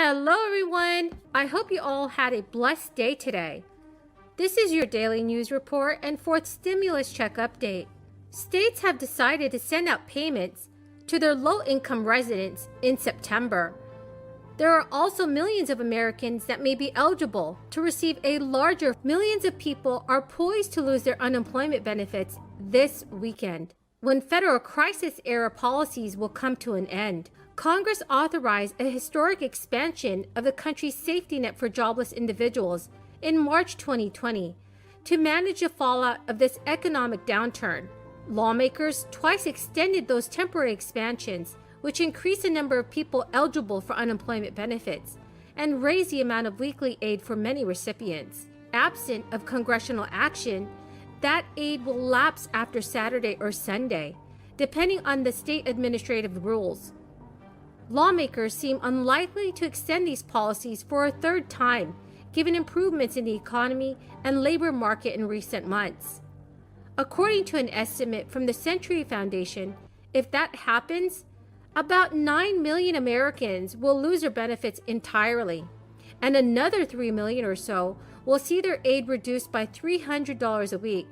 Hello everyone! I hope you all had a blessed day today. This is your daily news report and fourth stimulus check update. States have decided to send out payments to their low-income residents in September. There are also millions of Americans that may be eligible to receive a larger. Millions of people are poised to lose their unemployment benefits this weekend, when federal crisis-era policies will come to an end. Congress authorized a historic expansion of the country's safety net for jobless individuals in March 2020 to manage the fallout of this economic downturn. Lawmakers twice extended those temporary expansions, which increased the number of people eligible for unemployment benefits and raised the amount of weekly aid for many recipients. Absent of congressional action, that aid will lapse after Saturday or Sunday, depending on the state administrative rules. Lawmakers seem unlikely to extend these policies for a third time, given improvements in the economy and labor market in recent months. According to an estimate from the Century Foundation, if that happens, about 9 million Americans will lose their benefits entirely, and another 3 million or so will see their aid reduced by $300 a week.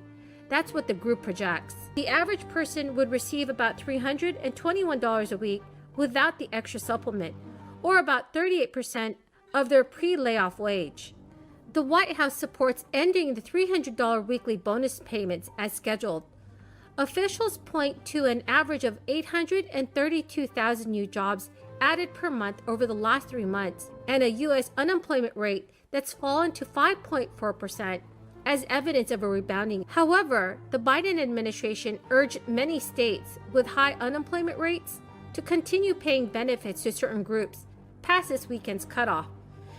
That's what the group projects. The average person would receive about $321 a week without the extra supplement, or about 38% of their pre-layoff wage. The White House supports ending the $300 weekly bonus payments as scheduled. Officials point to an average of 832,000 new jobs added per month over the last 3 months, and a U.S. unemployment rate that's fallen to 5.4% as evidence of a rebounding. However, the Biden administration urged many states with high unemployment rates to continue paying benefits to certain groups past this weekend's cutoff,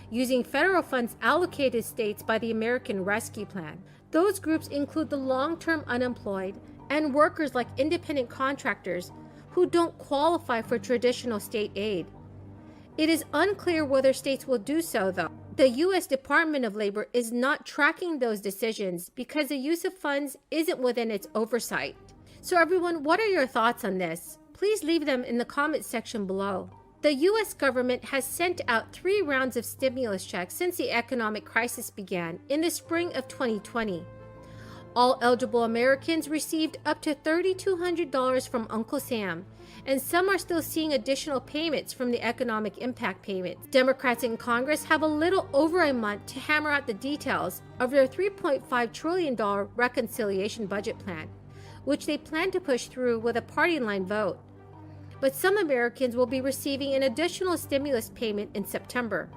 using federal funds allocated to states by the American Rescue Plan. Those groups include the long-term unemployed and workers like independent contractors who don't qualify for traditional state aid. It is unclear whether states will do so, though. The U.S. Department of Labor is not tracking those decisions because the use of funds isn't within its oversight. So everyone, what are your thoughts on this? Please leave them in the comments section below. The U.S. government has sent out 3 rounds of stimulus checks since the economic crisis began in the spring of 2020. All eligible Americans received up to $3,200 from Uncle Sam, and some are still seeing additional payments from the economic impact payments. Democrats in Congress have a little over a month to hammer out the details of their $3.5 trillion reconciliation budget plan, which they plan to push through with a party line vote. But some Americans will be receiving an additional stimulus payment in September.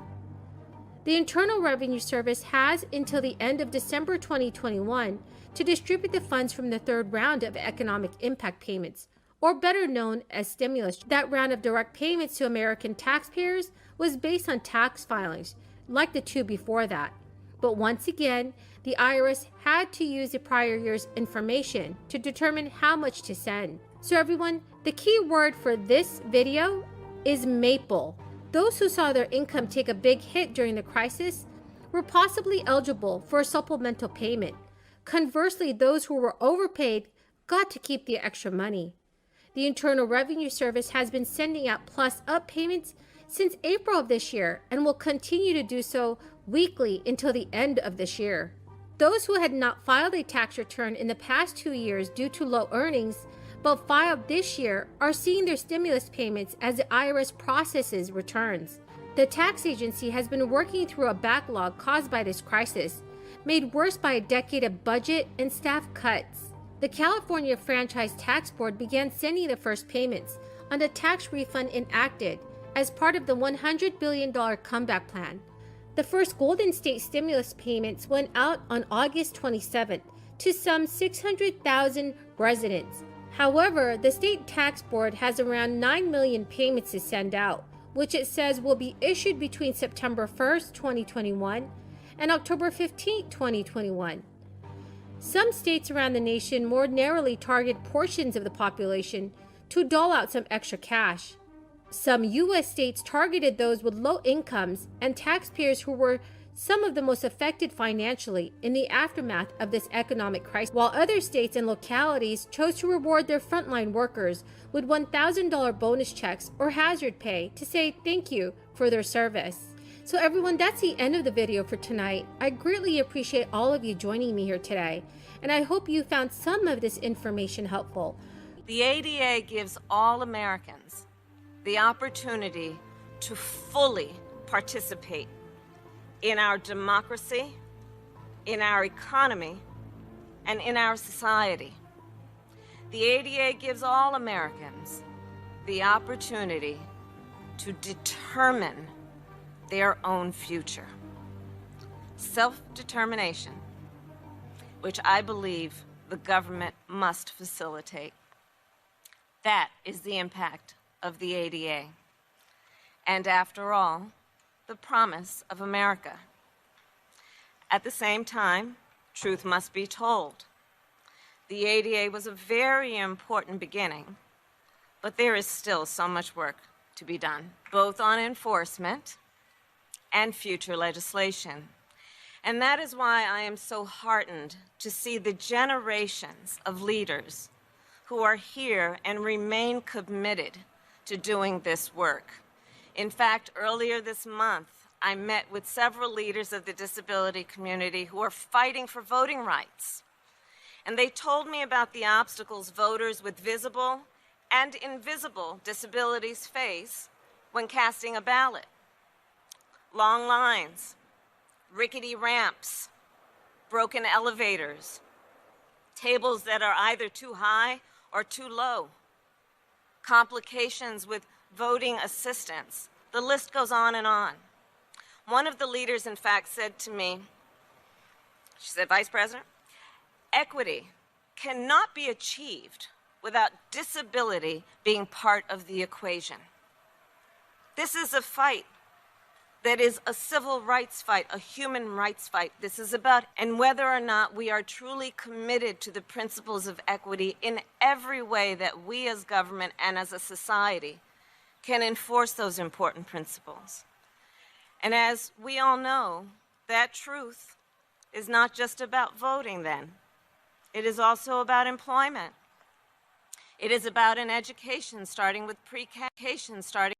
The Internal Revenue Service has until the end of December 2021 to distribute the funds from the third round of economic impact payments, or better known as stimulus. That round of direct payments to American taxpayers was based on tax filings, like the 2 before that. But once again, the IRS had to use the prior year's information to determine how much to send. So everyone, the key word for this video is maple. Those who saw their income take a big hit during the crisis were possibly eligible for a supplemental payment. Conversely, those who were overpaid got to keep the extra money. The Internal Revenue Service has been sending out plus-up payments since April of this year and will continue to do so weekly until the end of this year. Those who had not filed a tax return in the past 2 years due to low earnings but filed this year are seeing their stimulus payments as the IRS processes returns. The tax agency has been working through a backlog caused by this crisis, made worse by a decade of budget and staff cuts. The California Franchise Tax Board began sending the first payments on the tax refund enacted as part of the $100 billion comeback plan. The first Golden State stimulus payments went out on August 27th to some 600,000 residents. However, the state tax board has around 9 million payments to send out, which it says will be issued between September 1st, 2021 and October 15th, 2021. Some states around the nation more narrowly target portions of the population to dole out some extra cash. Some U.S. states targeted those with low incomes and taxpayers who were some of the most affected financially in the aftermath of this economic crisis, while other states and localities chose to reward their frontline workers with $1,000 bonus checks or hazard pay to say thank you for their service. So everyone, that's the end of the video for tonight. I greatly appreciate all of you joining me here today, and I hope you found some of this information helpful. The ADA gives all Americans the opportunity to fully participate in our democracy, in our economy, and in our society. The ADA gives all Americans the opportunity to determine their own future. Self-determination, which I believe the government must facilitate. That is the impact of the ADA. And after all, the promise of America. At the same time, truth must be told. The ADA was a very important beginning, but there is still so much work to be done, both on enforcement and future legislation. And that is why I am so heartened to see the generations of leaders who are here and remain committed to doing this work. In fact, earlier this month, I met with several leaders of the disability community who are fighting for voting rights. And they told me about the obstacles voters with visible and invisible disabilities face when casting a ballot. Long lines, rickety ramps, broken elevators, tables that are either too high or too low, complications with voting assistance. The list goes on and on. One of the leaders, in fact, said to me, she said, "Vice President, equity cannot be achieved without disability being part of the equation. This is a fight that is a civil rights fight, a human rights fight. This is about, and whether or not we are truly committed to the principles of equity in every way that we as government and as a society can enforce those important principles. And as we all know, that truth is not just about voting then. It is also about employment. It is about an education starting with pre-K, starting